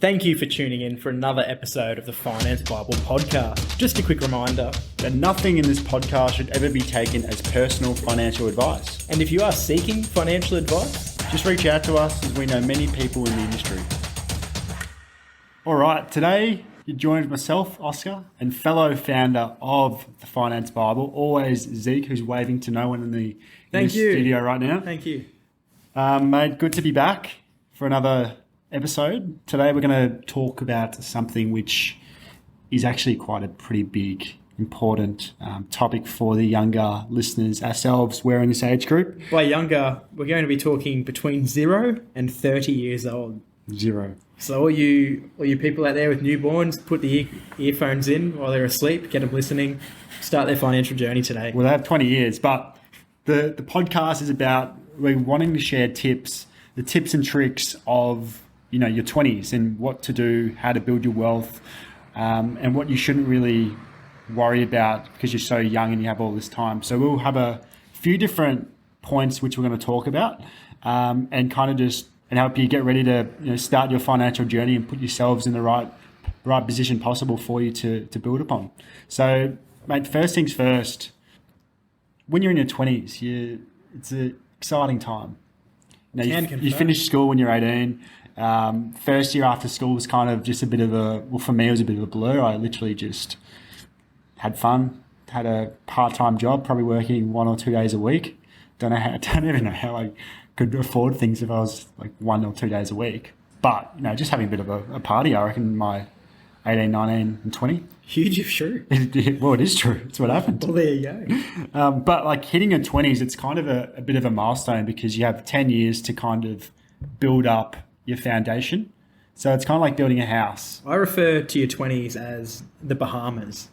Thank you for tuning in for another episode of the Finance Bible podcast. Just a quick reminder. That nothing in this podcast should ever be taken as personal financial advice. And if you are seeking financial advice, just reach out to us as we know many people in the industry. All right, today you joined myself, Oscar, and fellow founder of the Finance Bible, always Zeke, who's waving to no one in the studio right now. Thank you. Mate, good to be back for another episode. Today we're going to talk about something which is actually quite a pretty big, important topic for the younger listeners, ourselves. We're in this age group. By younger, we're going to be talking between 0 and 30 years old. 0. So all you people out there with newborns, put the earphones in while they're asleep, get them listening, start their financial journey today. Well, they have 20 years, but the podcast is about, we're wanting to share tips, the tips and tricks of, you know, your 20s and what to do, how to build your wealth, and what you shouldn't really worry about because you're so young and you have all this time. So we'll have a few different points which we're going to talk about, and kind of just and help you get ready to, you know, start your financial journey and put yourselves in the right position possible for you to build upon. So, mate, first things first. When you're in your 20s, it's an exciting time. You finish school when you're 18. First year after school was kind of just a bit of for me, it was a bit of a blur. I literally just had fun, had a part-time job, probably working 1 or 2 days a week. Don't even know how I could afford things if I was like 1 or 2 days a week. But, you know, just having a bit of a party, I reckon, my 18, 19 and 20. Huge if true. Well, it is true. It's what happened. Well, there you go. But like hitting your 20s, it's kind of a bit of a milestone because you have 10 years to kind of build up your foundation. So it's kind of like building a house. I refer to your 20s as the Bahamas.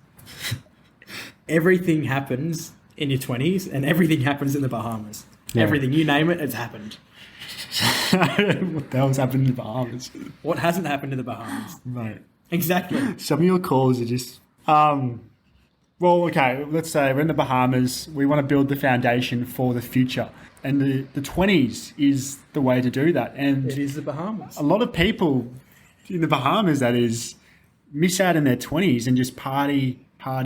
Everything happens in your 20s and everything happens in the Bahamas. Yeah. Everything, you name it, it's happened. What the hell's happened in the Bahamas? What hasn't happened in the Bahamas? Right. Exactly. Some of your calls are just... well, okay, let's say we're in the Bahamas. We want to build the foundation for the future. And the 20s is the way to do that. And it is the Bahamas. A lot of people in the Bahamas, that is, miss out in their 20s and just party,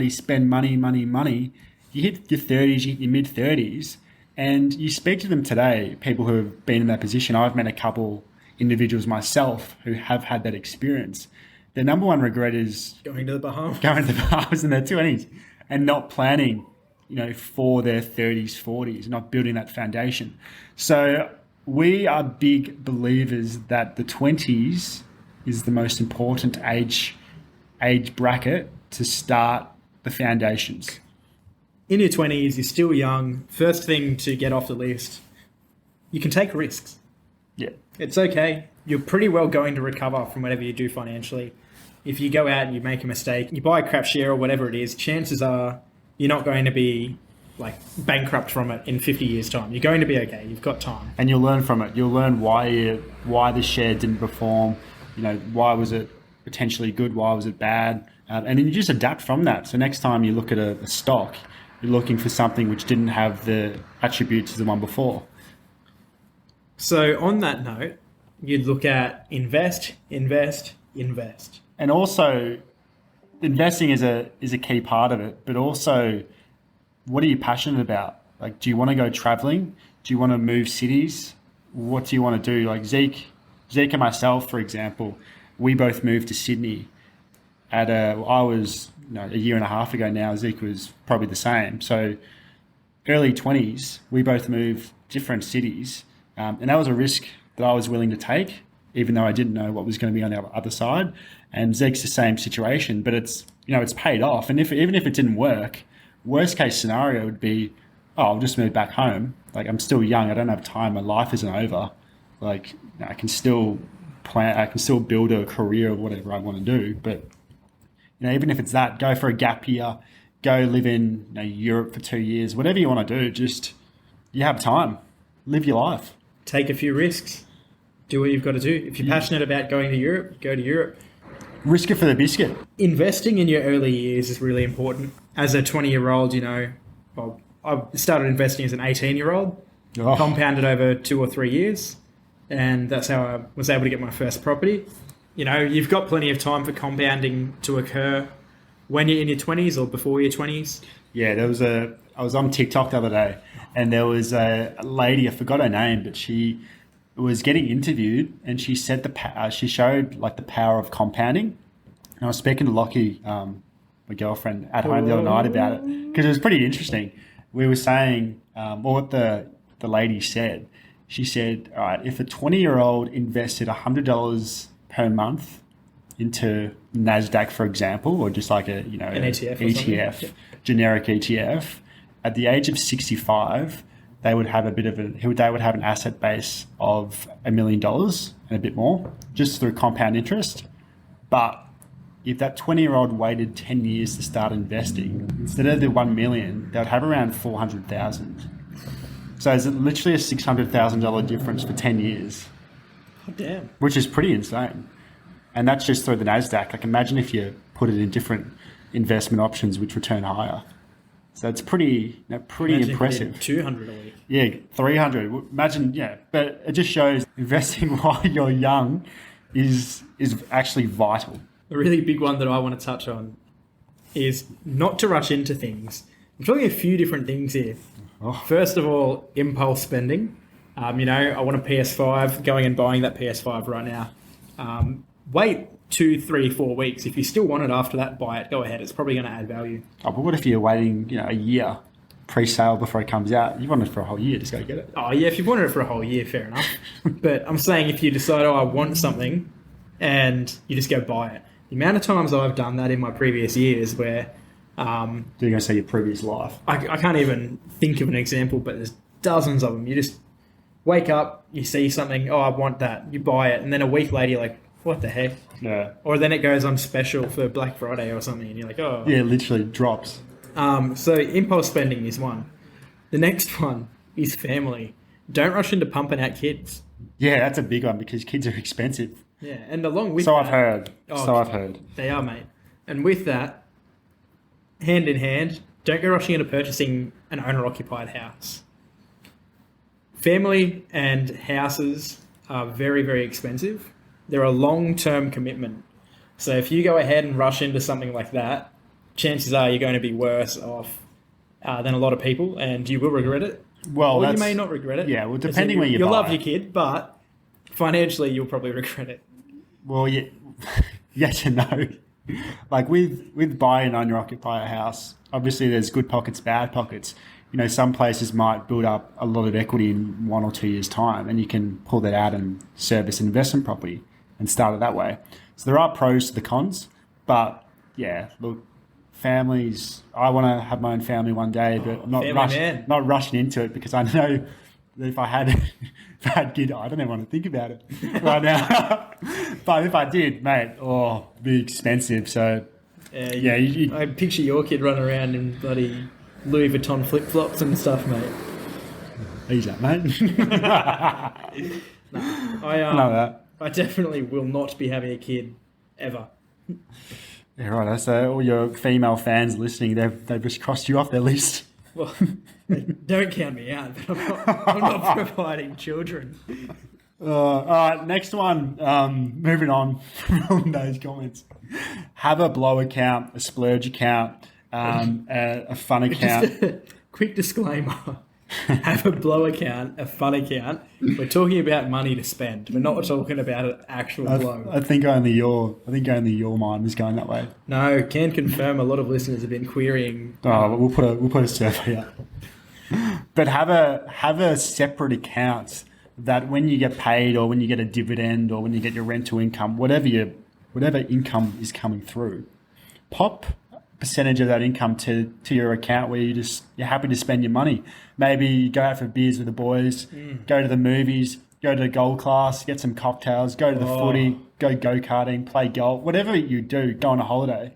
spend money. You hit your 30s, you hit your mid-30s, and you speak to them today, people who have been in that position. I've met a couple individuals myself who have had that experience. Their number one regret is going to the Bahamas in their 20s and not planning, you know, for their 30s, 40s, not building that foundation. So we are big believers that the 20s is the most important age bracket to start the foundations. In your 20s, you're still young. First thing to get off the list, you can take risks. Yeah. It's okay. You're pretty well going to recover from whatever you do financially. If you go out and you make a mistake, you buy a crap share or whatever it is, chances are you're not going to be like bankrupt from it in 50 years' time. You're going to be okay. You've got time. And you'll learn from it. You'll learn why the share didn't perform. You know, why was it potentially good? Why was it bad? And then you just adapt from that. So next time you look at a stock, you're looking for something which didn't have the attributes as the one before. So on that note, you'd look at invest. And also, investing is a key part of it, but also, what are you passionate about? Like, do you want to go traveling? Do you want to move cities? What do you want to do? Like Zeke and myself, for example, we both moved to Sydney I was, you know, a year and a half ago now. Zeke was probably the same. So early 20s, we both moved different cities. And that was a risk that I was willing to take, even though I didn't know what was going to be on the other side. And Zeke's the same situation, but it's paid off. And even if it didn't work, worst case scenario would be, I'll just move back home. Like, I'm still young. I don't have time. My life isn't over. Like, you know, I can still plan. I can still build a career of whatever I want to do. But, you know, even if it's that, go for a gap year, go live in, you know, Europe for 2 years, whatever you want to do, just, you have time. Live your life. Take a few risks. Do what you've got to do. If you're passionate about going to Europe, go to Europe. Risk it for the biscuit. Investing in your early years is really important. As a 20-year-old, you know, well, I started investing as an 18-year-old, compounded over 2 or 3 years, and that's how I was able to get my first property. you've got plenty of time for compounding to occur when you're in your 20s or before your 20s. Yeah, I was on TikTok the other day, and there was a lady, I forgot her name, but she was getting interviewed, and she said she showed like the power of compounding. And I was speaking to Lockie, my girlfriend, at home the other night about it, because it was pretty interesting. We were saying, what the lady said. She said, all right, if a 20-year-old invested $100 per month into NASDAQ, for example, or just like an ETF, generic ETF, at the age of 65, they would have an asset base of $1 million and a bit more, just through compound interest. But if that 20-year-old waited 10 years to start investing, instead of the 1 million, they would have around 400,000. So it's literally a $600,000 difference for 10 years. Oh, damn. Which is pretty insane. And that's just through the NASDAQ. Like, imagine if you put it in different investment options which return higher. So it's pretty impressive. 200 a week. Yeah, 300. Imagine, yeah. But it just shows investing while you're young is actually vital. A really big one that I want to touch on is not to rush into things. I'm talking a few different things here. Oh. First of all, impulse spending. I want a PS5, going and buying that PS5 right now. Wait 2, 3, 4 weeks. If you still want it after that, buy it. Go ahead. It's probably going to add value. Oh, but what if you're waiting, a year pre-sale before it comes out? You want it for a whole year. Just go get it. Oh, yeah. If you've wanted it for a whole year, fair enough. But I'm saying if you decide, I want something, and you just go buy it. The amount of times I've done that in my previous years where... You're going to say your previous life. I can't even think of an example, but there's dozens of them. You just wake up, you see something, I want that. You buy it, and then a week later, you're like, what the heck? Yeah. Or then it goes on special for Black Friday or something, and you're like, oh. Yeah, literally drops. So impulse spending is one. The next one is family. Don't rush into pumping out kids. Yeah, that's a big one because kids are expensive. Yeah, and along with I've heard. I've heard. They are, mate. And with that, hand in hand, don't go rushing into purchasing an owner-occupied house. Family and houses are very, very expensive. They're a long-term commitment. So if you go ahead and rush into something like that, chances are you're going to be worse off than a lot of people, and you will regret it. Well, or you may not regret it. Yeah, well, depending where you buy. You'll love your kid, but financially you'll probably regret it. Well, yeah, yes and no. Like with buying an owner-occupier house, obviously there's good pockets, bad pockets. Some places might build up a lot of equity in 1 or 2 years' time, and you can pull that out and service an investment property and start it that way. So there are pros to the cons, but yeah, look, families. I want to have my own family one day, but I'm not rushing into it because I know that if I had kids, I don't even want to think about it right now. But if I did, mate, it'd be expensive. So I picture your kid running around in bloody Louis Vuitton flip-flops and stuff, mate. Ease up, mate. I definitely will not be having a kid ever. Yeah, right. So all your female fans listening, they've just crossed you off their list. Well, don't count me out. But I'm not providing children. All right, next one. Moving on from those comments. Have a blow account, a splurge account, a fun account. Just a quick disclaimer. Have a blow account, a fun account. We're talking about money to spend. We're not talking about an actual blow. I think only your mind is going that way. No, can confirm a lot of listeners have been querying. We'll put a survey up. But have a separate account that when you get paid or when you get a dividend or when you get your rental income, whatever income is coming through, pop percentage of that income to your account where you're happy to spend your money. Maybe you go out for beers with the boys, go to the movies, go to the gold class, get some cocktails, go to the footy, go-karting, play golf, whatever you do, go on a holiday.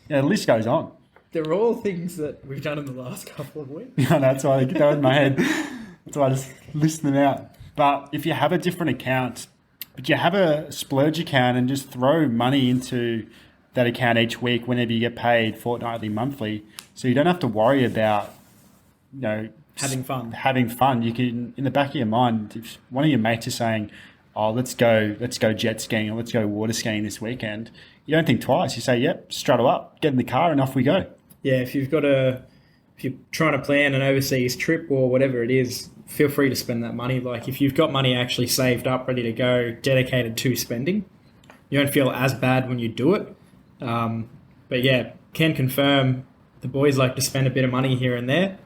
The list goes on. They're all things that we've done in the last couple of weeks. Yeah, that's why they go in my head. That's why I just list them out. But if you have a different account, but you have a splurge account and just throw money into that account each week whenever you get paid, fortnightly, monthly, so you don't have to worry about, having fun. You can, in the back of your mind, if one of your mates is saying, oh, let's go jet skiing or let's go water skiing this weekend, you don't think twice. You say, yep, straddle up, get in the car and off we go. Yeah, if you're trying to plan an overseas trip or whatever it is, feel free to spend that money. Like if you've got money actually saved up, ready to go, dedicated to spending, you don't feel as bad when you do it. But yeah, can confirm the boys like to spend a bit of money here and there,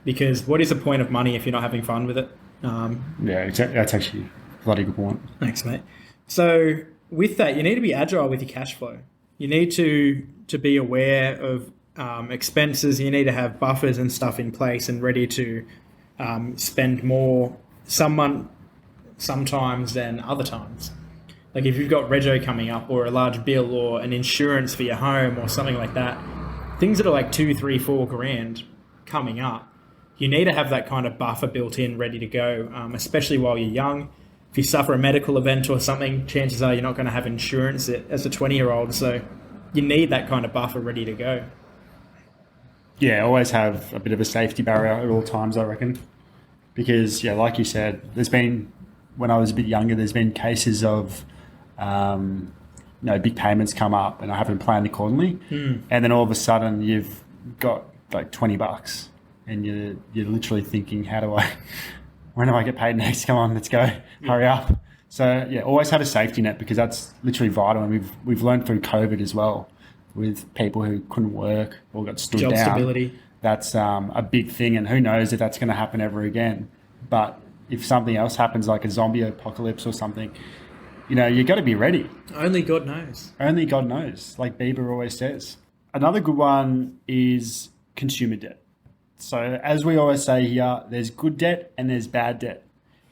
because what is the point of money if you're not having fun with it? Yeah, that's actually a bloody good point. Thanks, mate. So with that, you need to be agile with your cash flow. You need to be aware of expenses. You need to have buffers and stuff in place and ready to spend more sometimes than other times. Like if you've got rego coming up or a large bill or an insurance for your home or something like that, things that are like 2, 3, 4 grand coming up, you need to have that kind of buffer built in, ready to go, especially while you're young. If you suffer a medical event or something, chances are you're not going to have insurance as a 20-year-old. So you need that kind of buffer ready to go. Yeah, always have a bit of a safety barrier at all times, I reckon. Because, yeah, like you said, when I was a bit younger, there's been cases of, big payments come up and I haven't planned accordingly. And then all of a sudden you've got like $20 and you're literally thinking, when do I get paid next? Come on, let's go, hurry up. So yeah, always have a safety net, because that's literally vital. And we've learned through COVID as well, with people who couldn't work or got stood down. Job stability. That's a big thing, and who knows if that's going to happen ever again. But if something else happens, like a zombie apocalypse or something, you got to be ready. Only God knows. Only God knows, like Bieber always says. Another good one is consumer debt. So as we always say here, there's good debt and there's bad debt.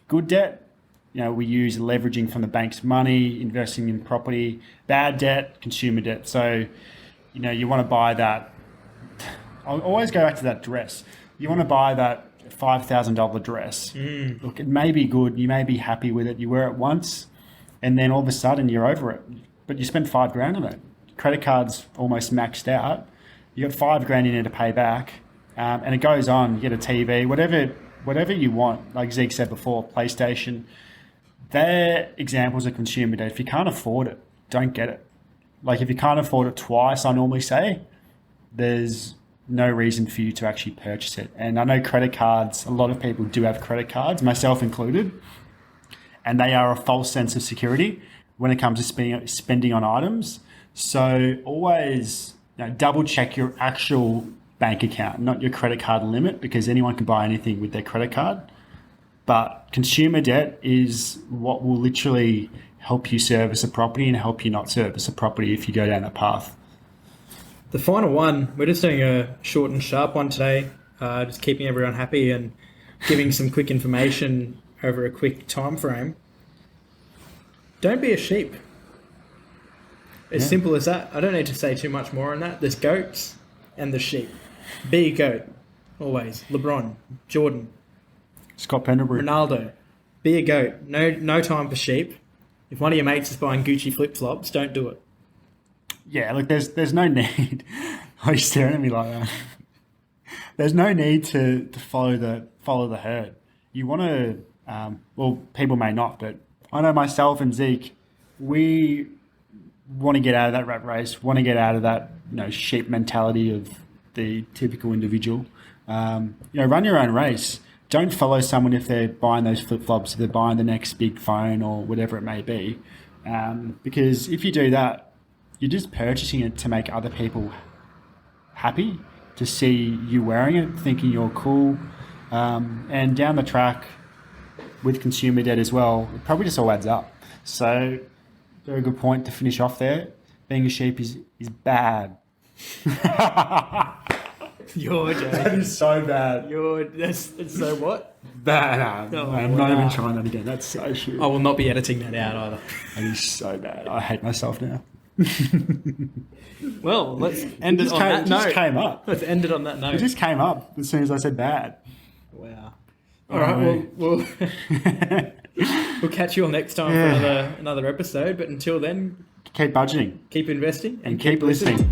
Good debt, we use leveraging from the bank's money, investing in property. Bad debt, consumer debt. So, you want to buy that. I'll always go back to that dress. You want to buy that $5,000 dress. Look, it may be good. You may be happy with it. You wear it once and then all of a sudden you're over it. But you spent $5,000 on it. Credit card's almost maxed out. You got $5,000 in there to pay back. And it goes on. You get a TV, whatever you want. Like Zeke said before, PlayStation. They're examples of consumer debt. If you can't afford it, don't get it. Like if you can't afford it twice, I normally say, there's no reason for you to actually purchase it. And I know credit cards, a lot of people do have credit cards, myself included, and they are a false sense of security when it comes to spending on items. So always double check your actual bank account, not your credit card limit, because anyone can buy anything with their credit card. But consumer debt is what will literally help you service a property and help you not service a property if you go down that path. The final one, we're just doing a short and sharp one today, just keeping everyone happy and giving some quick information over a quick time frame. Don't be a sheep. As simple as that. I don't need to say too much more on that. There's goats and there's sheep. Be a goat, always. LeBron, Jordan, Scott Pendlebury, Ronaldo. Be a goat. No time for sheep. If one of your mates is buying Gucci flip-flops, don't do it. Yeah, look, there's no need. Why are you staring at me like that? There's no need to follow the herd. You want to, people may not, but I know myself and Zeke, we want to get out of that rat race, want to get out of that sheep mentality of the typical individual. Run your own race. Don't follow someone if they're buying those flip-flops, if they're buying the next big phone or whatever it may be. Because if you do that, you're just purchasing it to make other people happy, to see you wearing it, thinking you're cool. And down the track, with consumer debt as well, it probably just all adds up. So, very good point to finish off there. Being a sheep is bad. You're joking. That is so bad. It's so what? Bad. I'm not even trying that again. That's so shit. I will not be editing that out either. That is so bad. I hate myself now. Well, let's end it on that note. It just came up. Let's end it on that note. It just came up as soon as I said bad. Wow. All right, we'll catch you all next time for another episode. But until then, keep budgeting, keep investing, and keep listening.